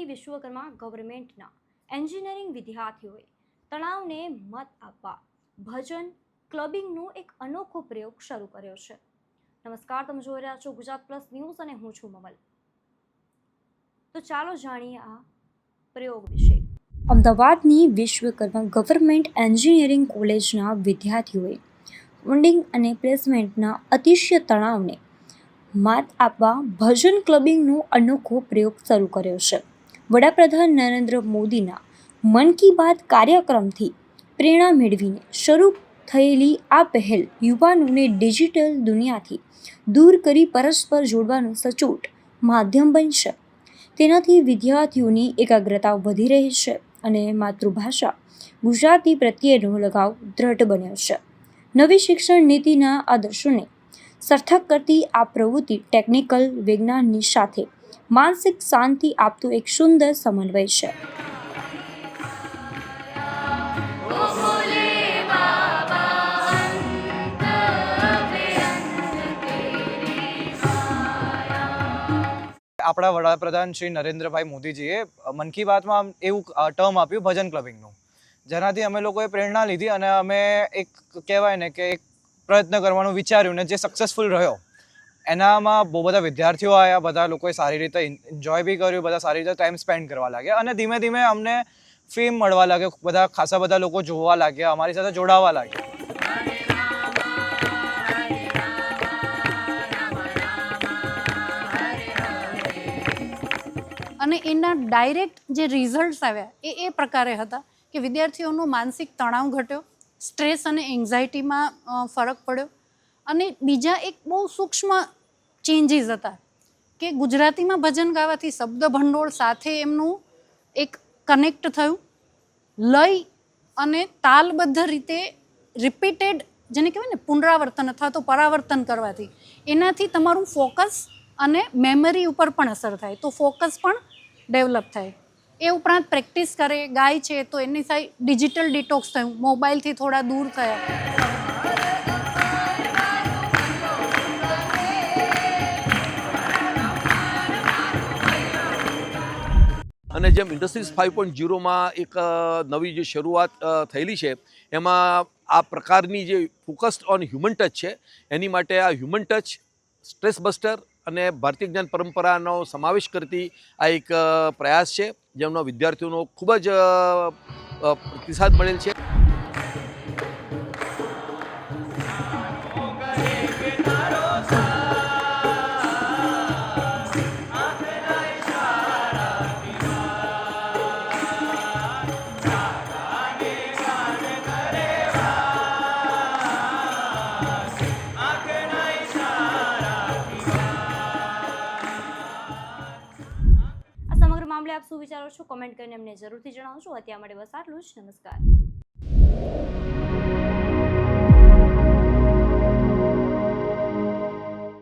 Vishwakarma ગવર્મેન્ટના engineering વિદ્યાર્થીઓએ તણાવને મત આપવા ભજન ક્લબિંગનો એક અનોખો પ્રયોગ શરૂ કર્યો છે। નમસ્કાર, તમે જોઈ રહ્યા છો ગુજરાત પ્લસ ન્યૂઝ અને હું છું મમલ। તો ચાલો જાણીએ આ પ્રયોગ વિશે। અમદાવાદની વિશ્વકર્મા ગવર્મેન્ટ એન્જિનિયરિંગ કોલેજના વિદ્યાર્થીઓએ ફંડિંગ અને પ્લેસમેન્ટના અતિશય તણાવને માત આપવા ભજન ક્લબિંગનો અનોખો પ્રયોગ શરૂ કર્યો છે। વડાપ્રધાન નરેન્દ્ર મોદીના મન કી બાત કાર્યક્રમથી પ્રેરણા મેળવીને શરૂ થયેલી આ પહેલ યુવાનોને ડિજિટલ દુનિયાથી દૂર કરી પરસ્પર જોડવાનું સચોટ માધ્યમ બનશે। તેનાથી વિદ્યાર્થીઓની એકાગ્રતા વધી રહી છે અને માતૃભાષા ગુજરાતી પ્રત્યેનો લગાવ દ્રઢ બન્યો છે। નવી શિક્ષણ નીતિના આદર્શોને સાર્થક કરતી આ પ્રવૃત્તિ ટેકનિકલ વિજ્ઞાનની સાથે માનસિક શાંતિ આપતો એક સુંદર સમન્વય છે। આપણા વડાપ્રધાન શ્રી નરેન્દ્રભાઈ મોદીજીએ મન કી બાતમાં એવું ટર્મ આપ્યું ભજન ક્લબિંગનું, જેનાથી અમે લોકોએ પ્રેરણા લીધી અને અમે એક કહેવાય ને કે એક પ્રયત્ન કરવાનું વિચાર્યું ને જે સક્સેસફુલ રહ્યો। એનામાં બહુ બધા વિદ્યાર્થીઓ આવ્યા, બધા લોકોએ સારી રીતે એન્જોય બી કર્યું, બધા સારી રીતે ટાઈમ સ્પેન્ડ કરવા લાગ્યા અને ધીમે ધીમે અમને ફેમ મળવા લાગ્યો, બધા ખાસા બધા લોકો જોવા લાગ્યા, અમારી સાથે જોડાવા લાગ્યા। અને એના ડાયરેક્ટ જે રિઝલ્ટ્સ આવ્યા એ પ્રકારે હતા કે વિદ્યાર્થીઓનો માનસિક તણાવ ઘટ્યો, સ્ટ્રેસ અને એન્ઝાયટીમાં ફરક પડ્યો અને બીજા એક બહુ સૂક્ષ્મ ચેન્જીસ હતા કે ગુજરાતીમાં ભજન ગાવાથી શબ્દ ભંડોળ સાથે એમનું એક કનેક્ટ થયું, લય અને તાલબદ્ધ રીતે રિપીટેડ જેને કહેવાય ને પુનરાવર્તન અથવા તો પરાવર્તન કરવાથી એનાથી તમારું ફોકસ અને મેમરી ઉપર પણ અસર થાય, તો ફોકસ પણ ડેવલપ થાય। એ ઉપરાંત પ્રેક્ટિસ કરે, ગાય છે તો એની સાઈ ડિજિટલ ડિટોક્સ થયું, મોબાઈલથી થોડા દૂર થયા। અને જેમ ઇન્ડસ્ટ્રીઝ 5.0માં એક નવી જે શરૂઆત થયેલી છે એમાં આ પ્રકારની જે ફોકસ્ડ ઓન હ્યુમન ટચ છે, એની માટે આ હ્યુમન ટચ, સ્ટ્રેસ બસ્ટર અને ભારતીય જ્ઞાન પરંપરાનો સમાવેશ કરતી આ એક પ્રયાસ છે, જેમનો વિદ્યાર્થીઓનો ખૂબ જ પ્રતિસાદ મળેલ છે। મામલે આપ શું વિચારો છો, કોમેન્ટ કરીને અમને જરૂરથી જણાવજો। અત્યાર માટે બસ આટલું જ। નમસ્કાર।